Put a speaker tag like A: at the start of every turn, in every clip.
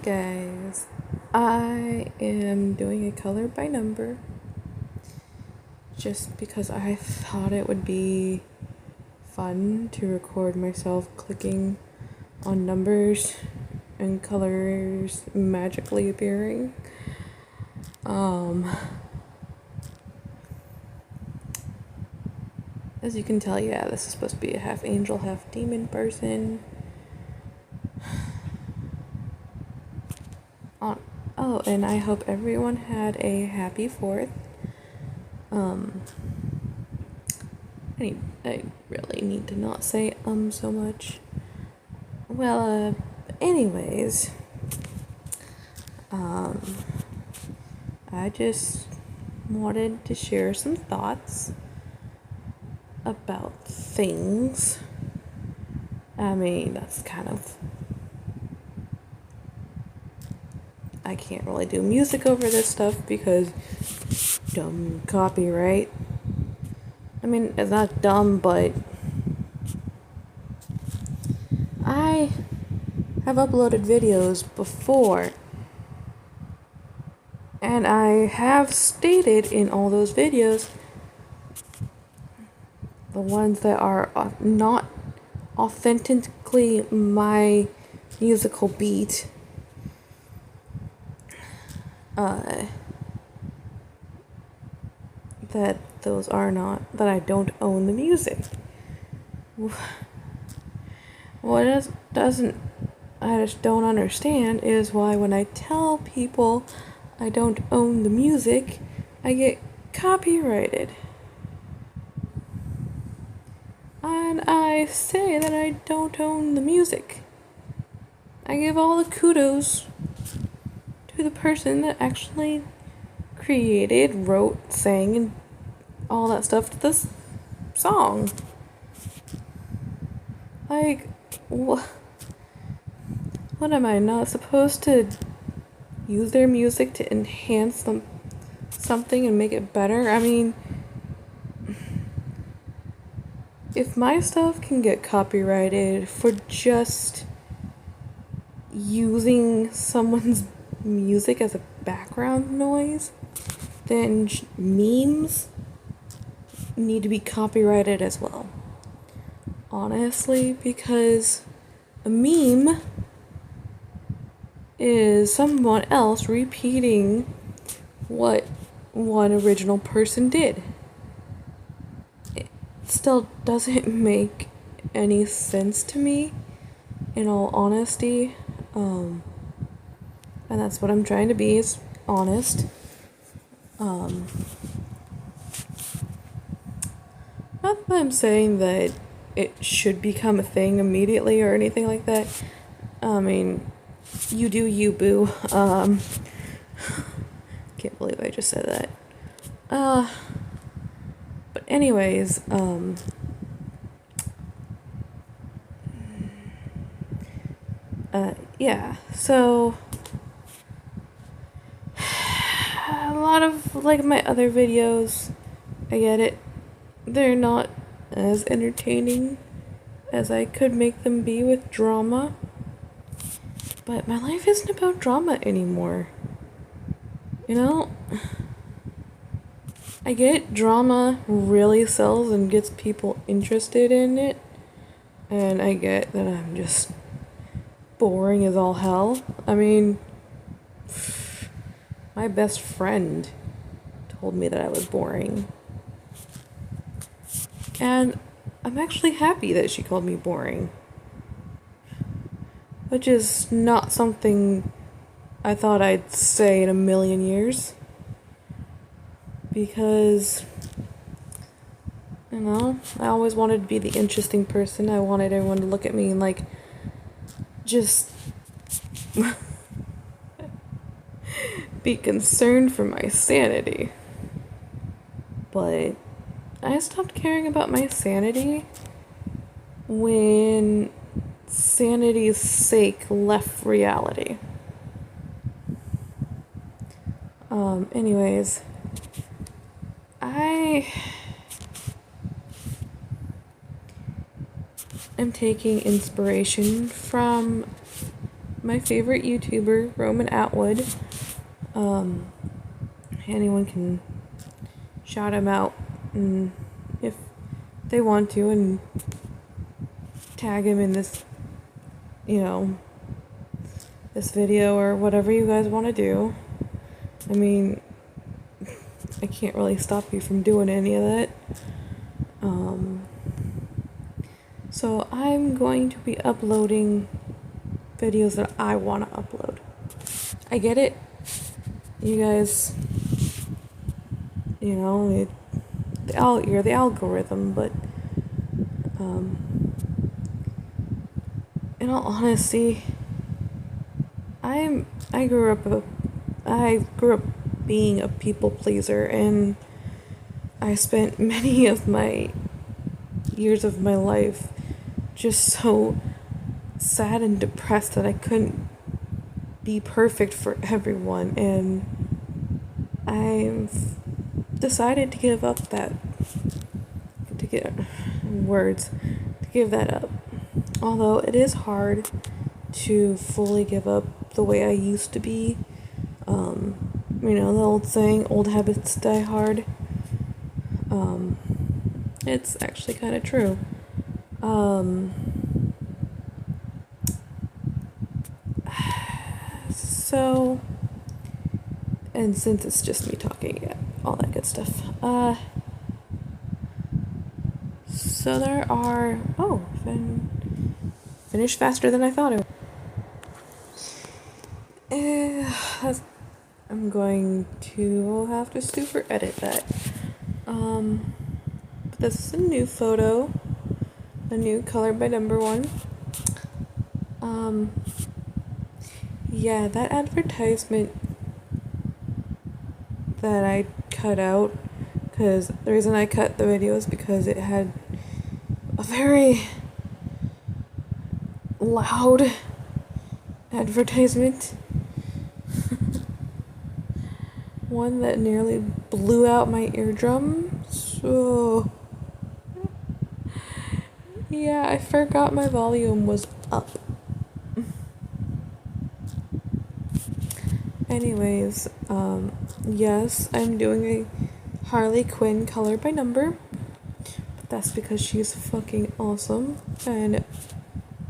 A: Guys, I am doing a color by number just because I thought it would be fun to record myself clicking on numbers and colors magically appearing. As you can tell, yeah, this is supposed to be a half angel, half demon person. Oh, and I hope everyone had a happy 4th. I really need to not say so much. Well, anyways, I just wanted to share some thoughts about things. I mean, that's kind of, I can't really do music over this stuff because dumb copyright. I mean, it's not dumb, but I have uploaded videos before, and I have stated in all those videos, the ones that are not authentically my musical beat, that those are not, that I don't own the music. What I just don't understand is why when I tell people I don't own the music, I get copyrighted. And I say that I don't own the music. I give all the kudos to the person that actually created, wrote, sang, and all that stuff to this song. Like, what am I not supposed to use their music to enhance something and make it better? I mean, if my stuff can get copyrighted for just using someone's music as a background noise, then memes need to be copyrighted as well. Honestly, because a meme is someone else repeating what one original person did. It still doesn't make any sense to me, in all honesty. And that's what I'm trying to be, is honest. Not that I'm saying that it should become a thing immediately or anything like that. I mean, you do you, boo. Can't believe I just said that. But anyways, yeah, so a lot of, like, my other videos, I get it, they're not as entertaining as I could make them be with drama, but my life isn't about drama anymore. You know, I get drama really sells and gets people interested in it, and I get that I'm just boring as all hell. I mean, my best friend told me that I was boring. And I'm actually happy that she called me boring. Which is not something I thought I'd say in a million years. Because, you know, I always wanted to be the interesting person. I wanted everyone to look at me and, like, just be concerned for my sanity. But I stopped caring about my sanity when sanity's sake left reality. Anyways, I am taking inspiration from my favorite YouTuber, Roman Atwood. Anyone can shout him out, and if they want to, and tag him in this, this video or whatever you guys want to do. I mean, I can't really stop you from doing any of that. So I'm going to be uploading videos that I want to upload. I get it. You guys, you're the algorithm, but in all honesty, I grew up being a people pleaser, and I spent many of my years of my life just so sad and depressed that I couldn't be perfect for everyone, and I've decided to give up that, to give that up. Although it is hard to fully give up the way I used to be. The old saying, old habits die hard. It's actually kind of true. So, and since it's just me talking, yeah, all that good stuff. So there are, finished faster than I thought it would. I'm going to have to super edit that. But this is a new photo, a new color by number one. Yeah, that advertisement that I cut out, because the reason I cut the video is because it had a very loud advertisement. One that nearly blew out my eardrum. So yeah, I forgot my volume was up. Anyways, yes, I'm doing a Harley Quinn color by number. But that's because she's fucking awesome, and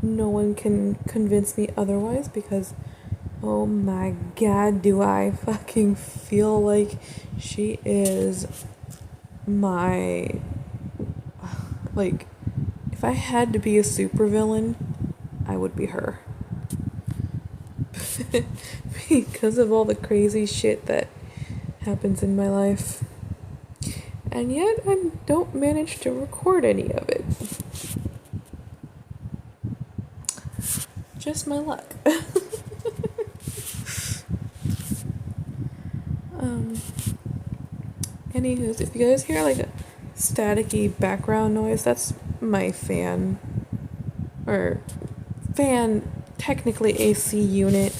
A: no one can convince me otherwise, because oh my god, do I fucking feel like she is my, like, if I had to be a supervillain, I would be her. Because of all the crazy shit that happens in my life. And yet I don't manage to record any of it. Just my luck. Anywho, if you guys hear like a staticky background noise, that's my fan. Or fan, technically AC unit.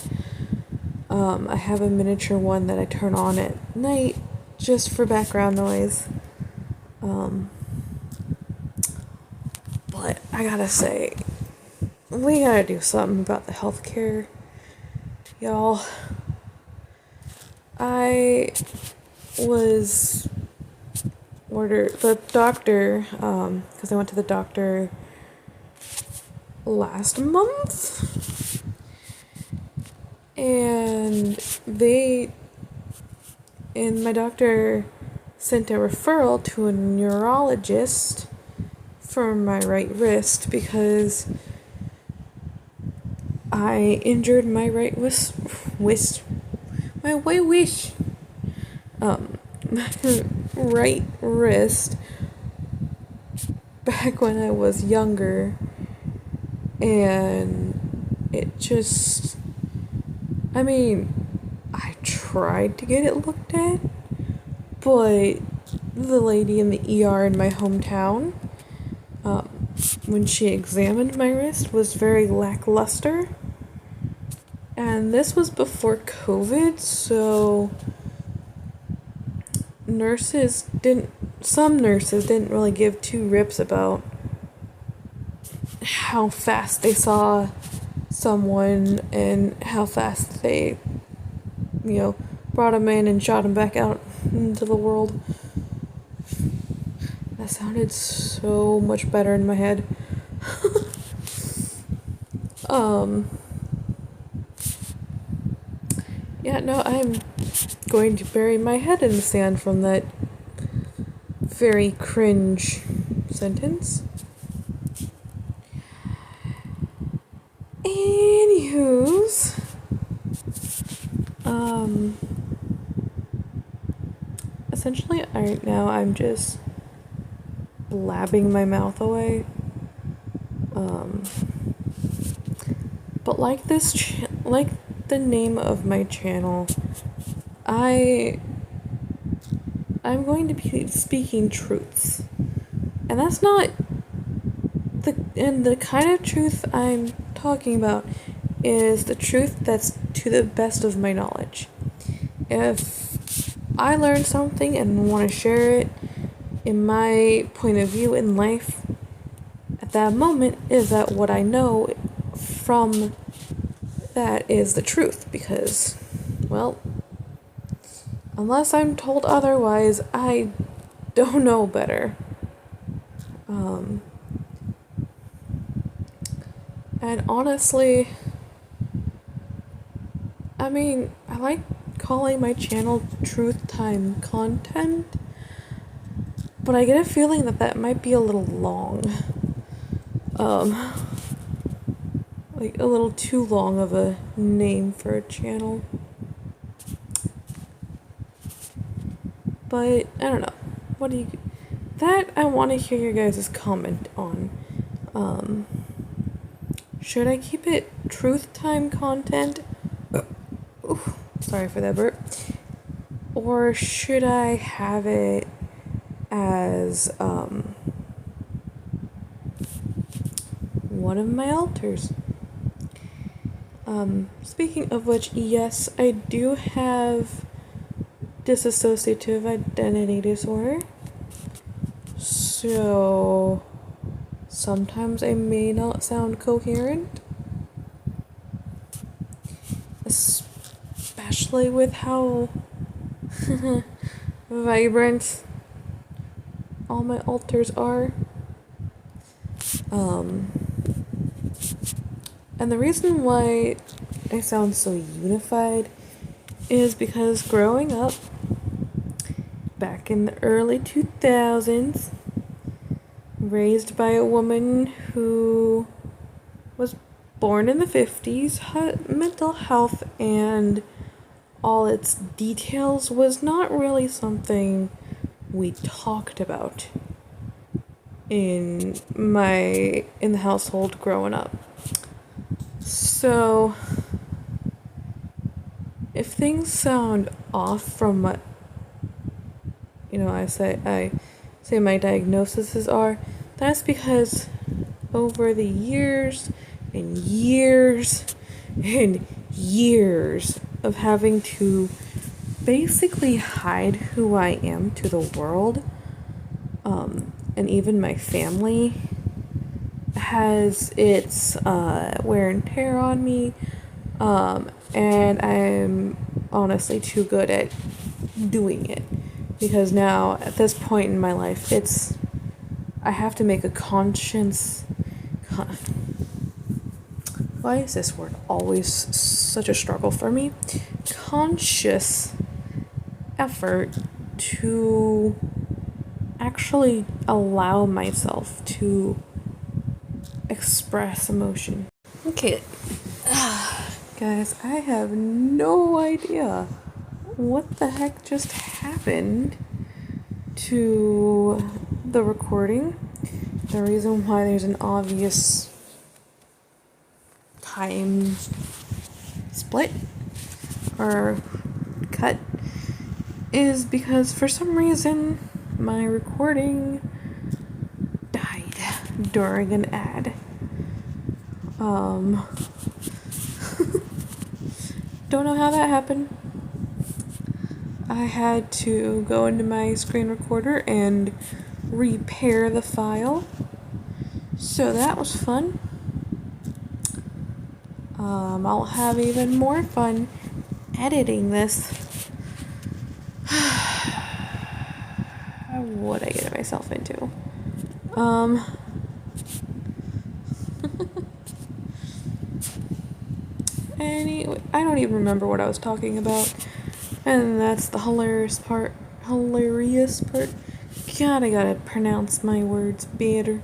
A: I have a miniature one that I turn on at night just for background noise. But I gotta say, we gotta do something about the healthcare, y'all. I was ordered the doctor, because I went to the doctor last month, and my doctor sent a referral to a neurologist for my right wrist because I injured my right right wrist back when I was younger, and it just, I tried to get it looked at, but the lady in the ER in my hometown, when she examined my wrist, was very lackluster. And this was before COVID, so some nurses didn't really give two rips about how fast they saw someone and how fast they, brought him in and shot him back out into the world. That sounded so much better in my head. Yeah, no, I'm going to bury my head in the sand from that very cringe sentence. Anywho's, essentially right now I'm just blabbing my mouth away. But like like the name of my channel, I'm going to be speaking truths. And that's not the kind of truth I'm talking about is the truth that's to the best of my knowledge. If I learn something and want to share it in my point of view in life, at that moment, is that what I know from that is the truth, because, well, unless I'm told otherwise, I don't know better. And honestly, I mean, I like calling my channel Truth Time Content, but I get a feeling that might be a little long. Like a little too long of a name for a channel. But I don't know. What do you? That I want to hear your guys' comment on. Should I keep it Truth Time Content? Oof, sorry for that burp. Or should I have it as one of my alters? Speaking of which, yes, I do have dissociative identity disorder. So sometimes I may not sound coherent, especially with how vibrant all my alters are. And the reason why I sound so unified is because growing up back in the early 2000s, raised by a woman who was born in the 50s, mental health and all its details was not really something we talked about in the household growing up. So if things sound off from what I say my diagnoses are, that's because over the years and years and years of having to basically hide who I am to the world, and even my family has its wear and tear on me, and I'm honestly too good at doing it, because now at this point in my life I have to make a why is this word always such a struggle for me? Conscious effort to actually allow myself to express emotion. Okay, guys, I have no idea what the heck just happened to the recording. The reason why there's an obvious time split or cut is because for some reason my recording died during an ad. Don't know how that happened. I had to go into my screen recorder and repair the file. So that was fun. I'll have even more fun editing this. What I get myself into. Anyway, I don't even remember what I was talking about. And that's the hilarious part. God, I gotta pronounce my words better.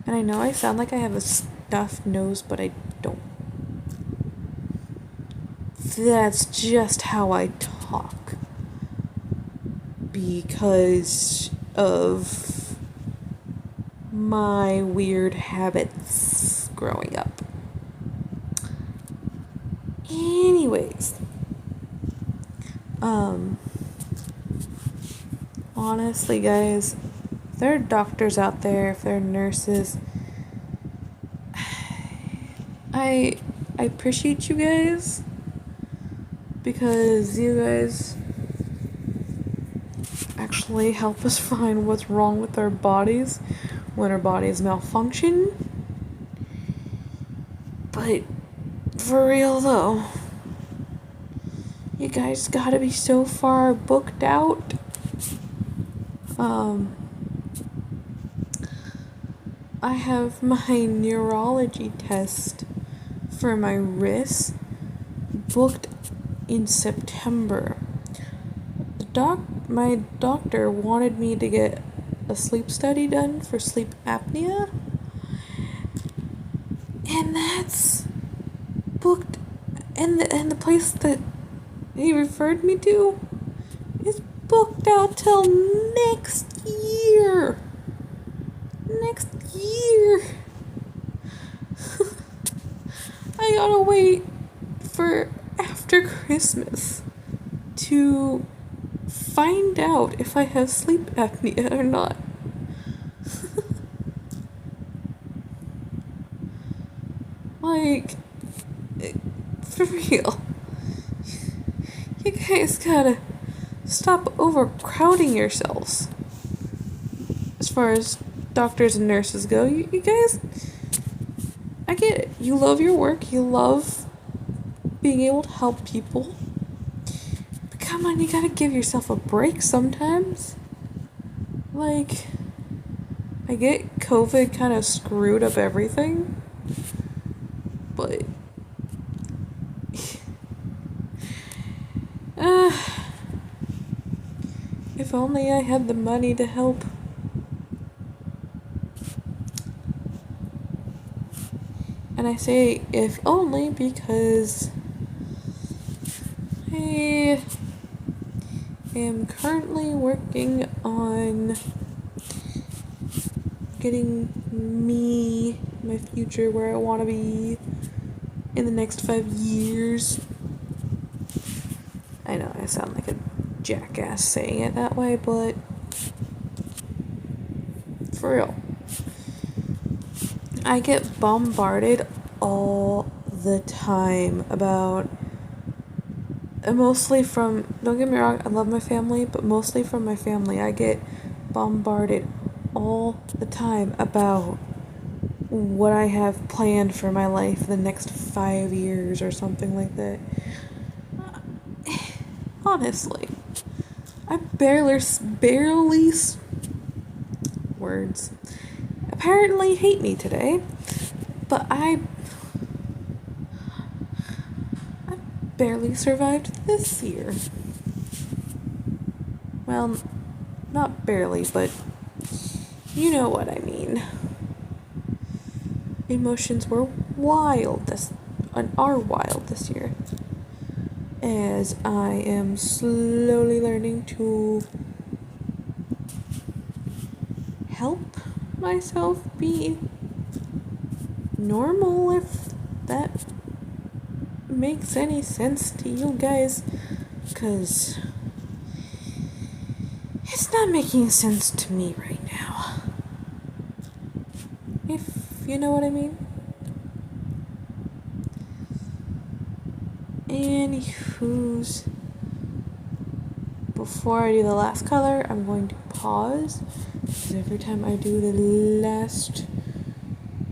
A: And I know I sound like I have a stuffed nose, but I don't. That's just how I talk. Because of my weird habits growing up. Anyways, honestly, guys, if there are doctors out there, if there are nurses, I appreciate you guys because you guys actually help us find what's wrong with our bodies when our bodies malfunction. But for real though, you guys gotta be so far booked out. I have my neurology test for my wrist booked in September. My doctor wanted me to get a sleep study done for sleep apnea, and that's booked, and the place that he referred me to is booked out till next year. I gotta wait for after Christmas to find out if I have sleep apnea or not. Like, for real. You guys gotta stop overcrowding yourselves. As far as doctors and nurses go, you guys, I get it. You love your work, you love being able to help people. But come on, you gotta give yourself a break sometimes. Like, I get COVID kind of screwed up everything, but if only I had the money to help. And I say if only because I am currently working on getting my future where I want to be in the next 5 years. I know I sound like a jackass saying it that way, but for real. I get bombarded all the time about, mostly from, don't get me wrong, I love my family, but mostly from my family. I get bombarded all the time about what I have planned for my life the next 5 years or something like that. Honestly, I barely words apparently hate me today, but I barely survived this year. Well, not barely, but you know what I mean. Emotions were wild are wild this year, as I am slowly learning to help myself be normal, if that makes any sense to you guys, because it's not making sense to me right now, if you know what I mean. Anywho's, before I do the last color, I'm going to pause, because every time I do the last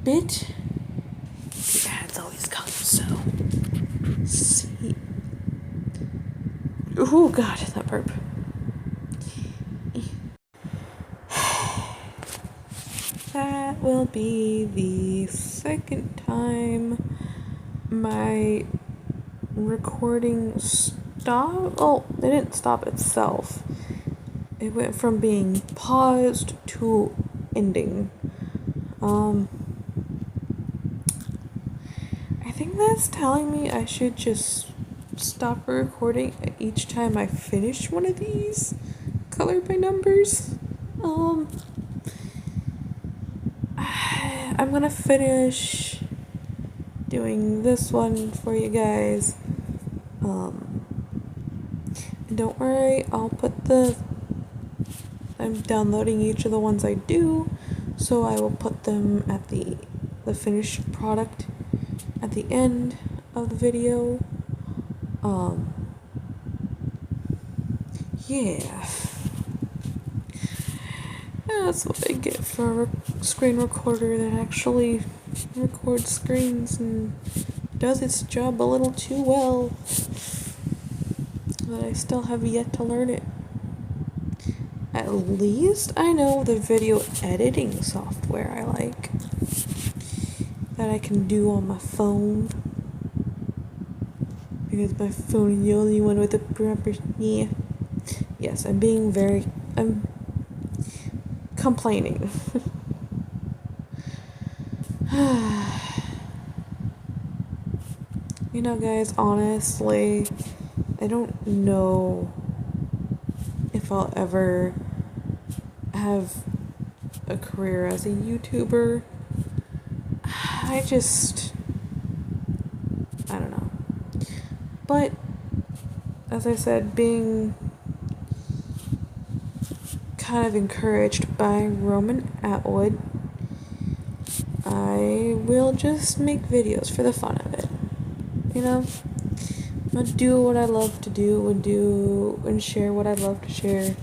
A: bit, the ads always come, so see. Oh god, that burp. That will be the second time my recording stopped. Oh, it didn't stop itself. It went from being paused to ending. I think that's telling me I should just stop recording each time I finish one of these colored by numbers. I'm gonna finish doing this one for you guys. And don't worry, I'm downloading each of the ones I do, so I will put them at the finished product at the end of the video. Yeah. That's what I get for a screen recorder that actually records screens and does its job a little too well. But I still have yet to learn it. At least I know the video editing software I like, that I can do on my phone. Because my phone is the only one with the proper. Yeah. Yes, I'm complaining. You know, guys, honestly, I don't know if I'll ever have a career as a YouTuber. I don't know. But, as I said, being kind of encouraged by Roman Atwood, I will just make videos for the fun of it. You know? I'm gonna do what I love to do and share what I love to share.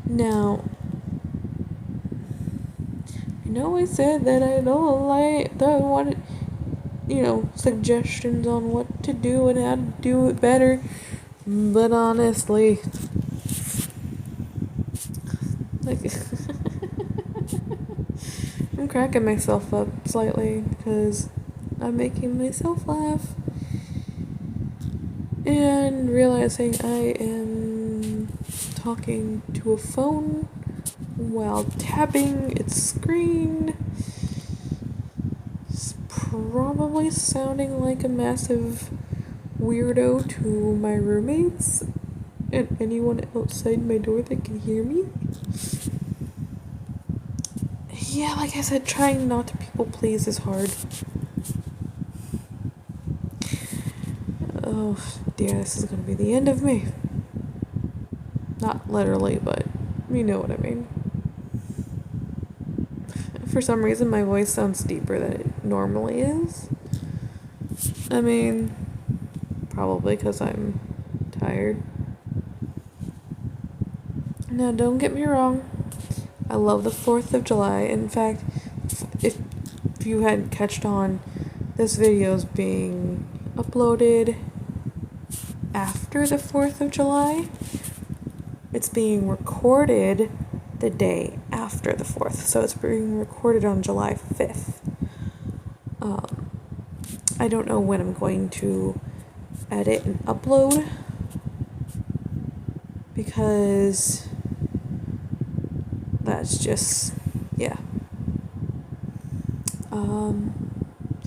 A: Now, I know I said that I don't want, suggestions on what to do and how to do it better, but honestly, like, I'm cracking myself up slightly because I'm making myself laugh and realizing I am talking to a phone while tapping its screen. It's probably sounding like a massive weirdo to my roommates and anyone outside my door that can hear me. Yeah, like I said, trying not to people please is hard. Oh dear, this is gonna be the end of me. Not literally, but you know what I mean. For some reason, my voice sounds deeper than it normally is. I mean, probably because I'm tired. Now, don't get me wrong. I love the 4th of July. In fact, if you hadn't catched on, this video is being uploaded after the 4th of July. It's being recorded the day after the 4th, so it's being recorded on July 5th. I don't know when I'm going to edit and upload, because that's just, yeah.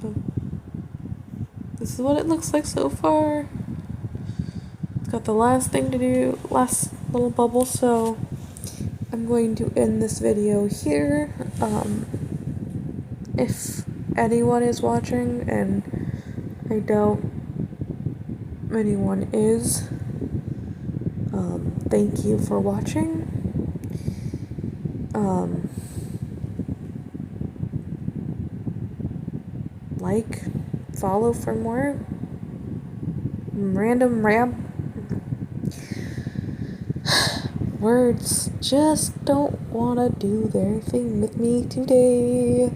A: So this is what it looks like so far. It's got the last thing to do, last little bubble, so I'm going to end this video here. If anyone is watching, and I doubt anyone is, thank you for watching. Like, follow for more random words just don't want to do their thing with me today.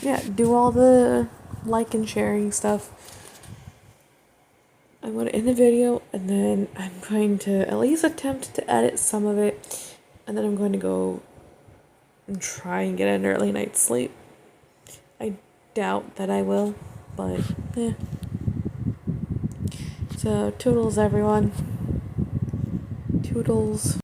A: Yeah, do all the like and sharing stuff. I'm going to end the video, and then I'm going to at least attempt to edit some of it, and then I'm going to go and try and get an early night's sleep. I doubt that I will, but yeah. So, toodles, everyone. Toodles.